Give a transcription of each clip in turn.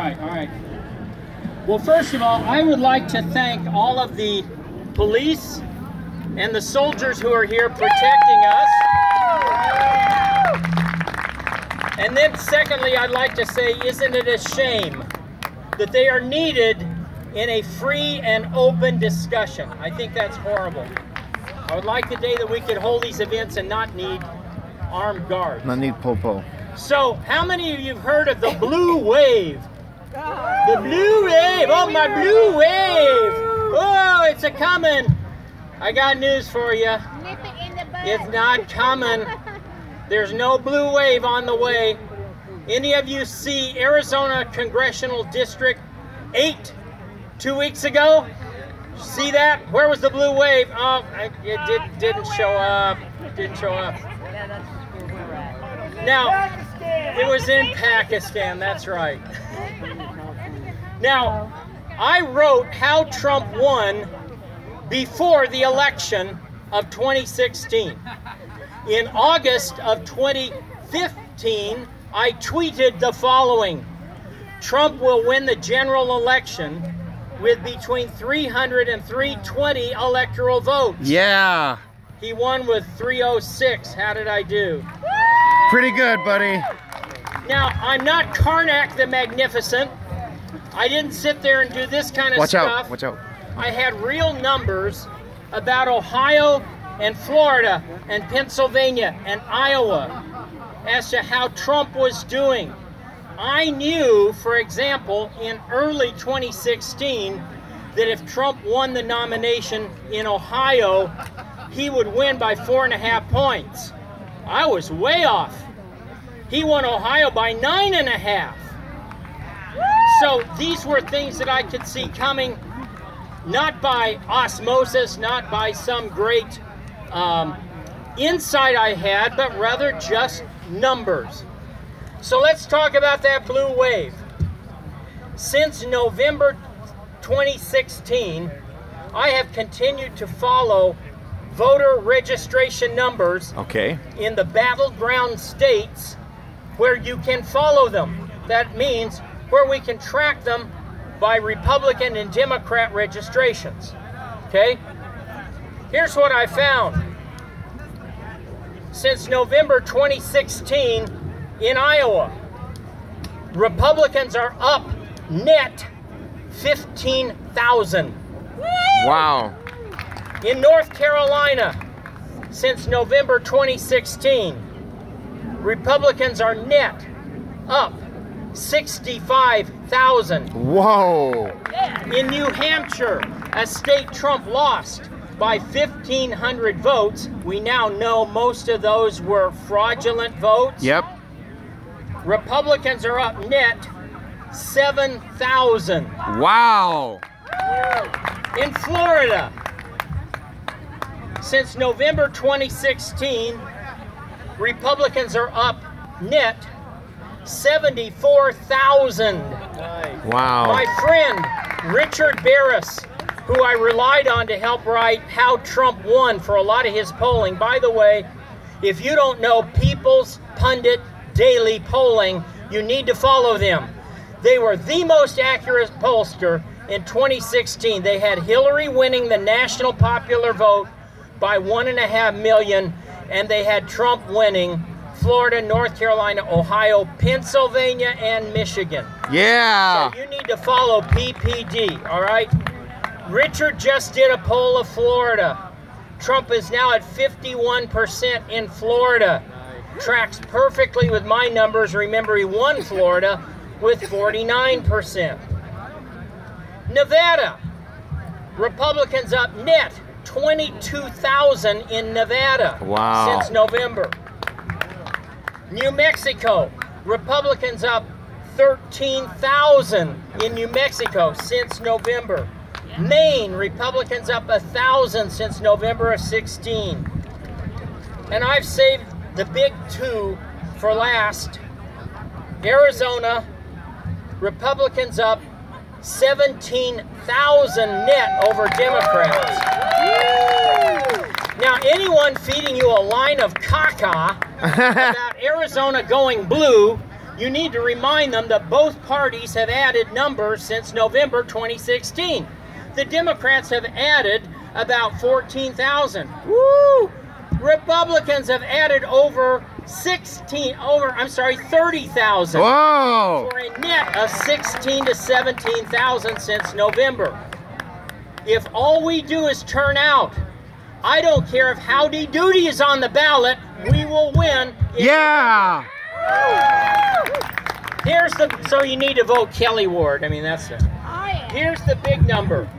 right, all right. Well, first of all, I would like to thank all of the police and the soldiers who are here protecting us. And then secondly, I'd like to say, isn't it a shame that they are needed in a free and open discussion? I think that's horrible. I would like the day that we could hold these events and not need armed guards. Not need popo. So, how many of you have heard of the blue wave? The blue wave! Oh, my blue wave! Oh, it's a coming! I got news for you. It's not coming. There's no blue wave on the way. Any of you see Arizona Congressional District 8 2 weeks ago? See that? Where was the blue wave? Oh, it didn't show up. Didn't show up. Now, it was in Pakistan, that's right. Now, I wrote how Trump won before the election of 2016. In August of 2015, I tweeted the following: Trump will win the general election with between 300 and 320 electoral votes. Yeah. He won with 306. How did I do? Pretty good, buddy. Now, I'm not Karnak the Magnificent. I didn't sit there and do this kind of stuff. Watch out. I had real numbers about Ohio and Florida and Pennsylvania and Iowa as to how Trump was doing. I knew, for example, in early 2016, that if Trump won the nomination in Ohio, he would win by 4.5 points. I was way off. He won Ohio by 9.5. So these were things that I could see coming, not by osmosis, not by some great insight I had, but rather just numbers. So let's talk about that blue wave. Since November 2016, I have continued to follow voter registration numbers in the battleground states where you can follow them. That means where we can track them by Republican and Democrat registrations. Okay? Here's what I found. Since November 2016 in Iowa, Republicans are up net 15,000. Wow. In North Carolina, since November 2016, Republicans are net up 65,000. Whoa. In New Hampshire, a state Trump lost by 1,500 votes, we now know most of those were fraudulent votes. Yep. Republicans are up net 7,000. Wow. In Florida, since November 2016, Republicans are up net 74,000. Wow. My friend Richard Barris, who I relied on to help write How Trump Won for a lot of his polling. By the way, if you don't know People's Pundit Daily Polling, you need to follow them. They were the most accurate pollster in 2016. They had Hillary winning the national popular vote by 1.5 million, and they had Trump winning Florida, North Carolina, Ohio, Pennsylvania, and Michigan. Yeah. So you need to follow PPD, all right? Richard just did a poll of Florida. Trump is now at 51% in Florida. Tracks perfectly with my numbers. Remember, he won Florida with 49%. Nevada, Republicans up net 22,000 in Nevada since November. New Mexico, Republicans up 13,000 in New Mexico since November. Maine, Republicans up 1,000 since November of 16. And I've saved the big two for last. Arizona, Republicans up 17,000 net over Democrats. Now, anyone feeding you a line of caca about Arizona going blue, you need to remind them that both parties have added numbers since November 2016. The Democrats have added about 14,000. Woo! Republicans have added over 30,000. Whoa! For a net of 16 to 17,000 since November. If all we do is turn out, I don't care if Howdy Doody is on the ballot, we will win. Yeah! Here's the, so you need to vote Kelly Ward. I mean, that's it. Here's the big number.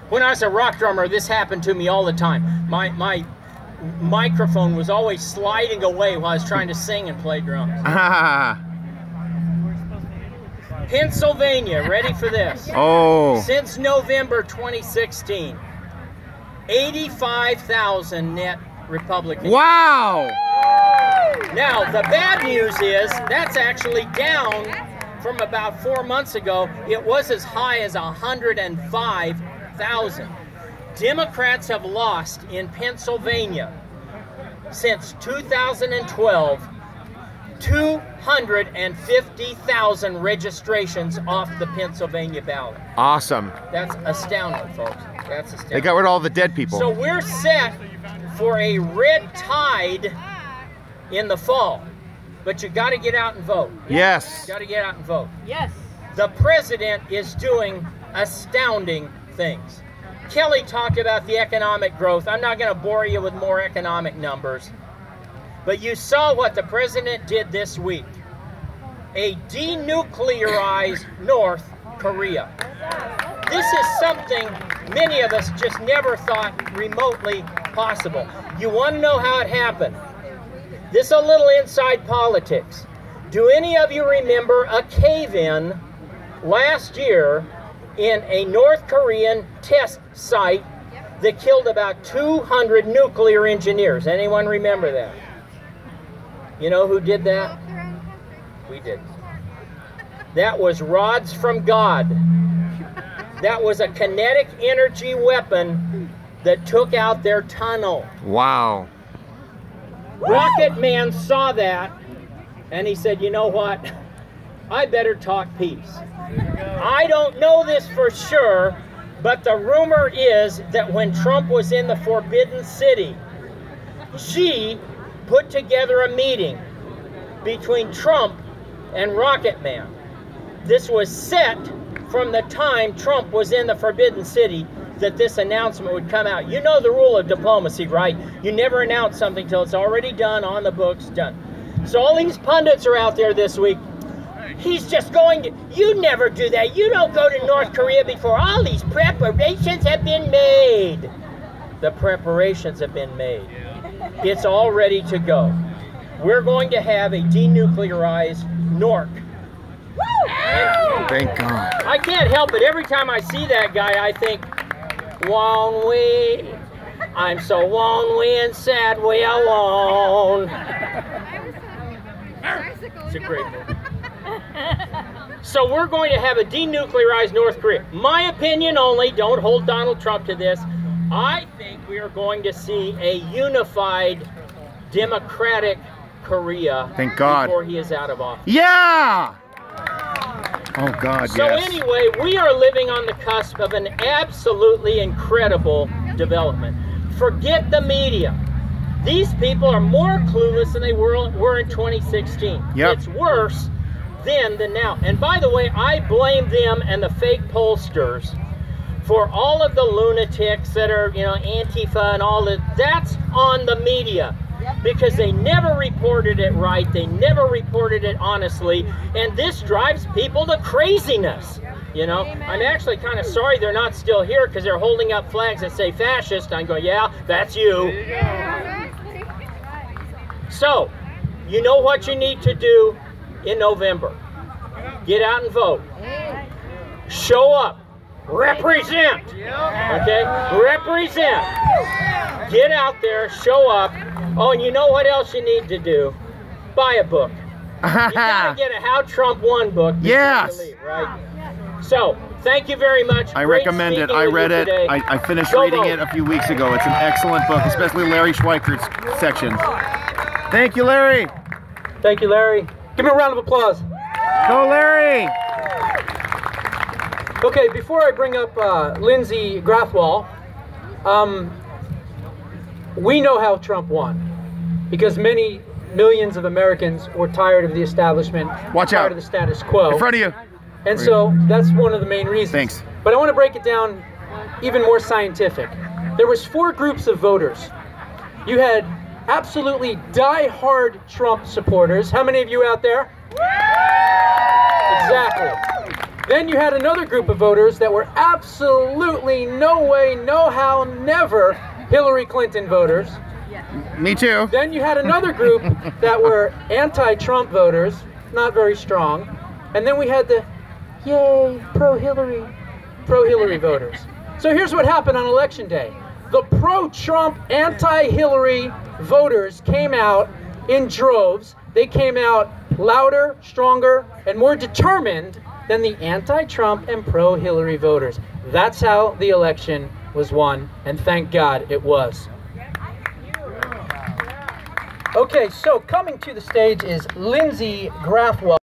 When I was a rock drummer, this happened to me all the time. My microphone was always sliding away while I was trying to sing and play drums. Pennsylvania, ready for this? Oh. Since November 2016, 85,000 net Republicans. Wow! Now, the bad news is that's actually down from about 4 months ago. It was as high as 105,000. Democrats have lost in Pennsylvania since 2012 250,000 registrations off the Pennsylvania ballot. Awesome. That's astounding, folks. That's astounding. They got rid of all the dead people. So we're set for a red tide in the fall. But you got to get out and vote. Yes. You got to get out and vote. Yes. The president is doing astounding things. Kelly talked about the economic growth. I'm not going to bore you with more economic numbers. But you saw what the president did this week. A denuclearized North Korea. This is something many of us just never thought remotely possible. You want to know how it happened? This is a little inside politics. Do any of you remember a cave-in last year in a North Korean test site that killed about 200 nuclear engineers? Anyone remember that? You know who did that? We did. That was rods from God. That was a kinetic energy weapon that took out their tunnel. Wow. Rocket Man saw that and he said, you know what? I better talk peace. I don't know this for sure, but the rumor is that when Trump was in the Forbidden City, Xi put together a meeting between Trump and Rocket Man. This was set from the time Trump was in the Forbidden City that this announcement would come out. You know the rule of diplomacy, right? You never announce something till it's already done, on the books, done. So all these pundits are out there this week. He's just going to, you never do that. You don't go to North Korea before all these preparations have been made. The preparations have been made. It's all ready to go. We're going to have a denuclearized North. Thank God. I can't help it. Every time I see that guy, I think, won't we? I'm so lonely and sad we alone. It's a great movie. So we're going to have a denuclearized North Korea. My opinion only, don't hold Donald Trump to this. I think we are going to see a unified democratic Korea. Thank God. Before he is out of office. Yeah! Oh God, so yes. Anyway, we are living on the cusp of an absolutely incredible development. Forget the media. These people are more clueless than they were in 2016. Yep. It's worse then than now. And by the way, I blame them and the fake pollsters for all of the lunatics that are, you know, Antifa and all that. That's on the media. Because they never reported it right, they never reported it honestly, and this drives people to craziness. You know, I'm actually kind of sorry they're not still here because they're holding up flags that say fascist. I'm going, yeah, that's you. So, you know what you need to do in November. Get out and vote. Show up. Represent. Okay? Represent. Get out there, show up. Oh, and you know what else you need to do? Buy a book. You gotta get a How Trump Won book. Yes. You leave, right? So, thank you very much. I recommend it. I read it. I finished reading it a few weeks ago. It's an excellent book, especially Larry Schweikart's sections. Thank you, Larry. Thank you, Larry. Give me a round of applause. Go, Larry! Okay, before I bring up Lindsey Grathwall, we know how Trump won, because many millions of Americans were tired of the establishment, tired of the status quo. In front of you. And so that's one of the main reasons. Thanks. But I want to break it down even more scientific. There was 4 groups of voters. You had absolutely die-hard Trump supporters. How many of you out there? Exactly. Then you had another group of voters that were absolutely no way, no how, never Hillary Clinton voters. Me too. Then you had another group that were anti-Trump voters, not very strong. And then we had the yay, pro-Hillary voters. So here's what happened on election day. The pro-Trump, anti-Hillary voters came out in droves. They came out louder, stronger, and more determined than the anti-Trump and pro-Hillary voters. That's how the election was won, and thank God it was. Okay, so coming to the stage is Lindsey Grathwall.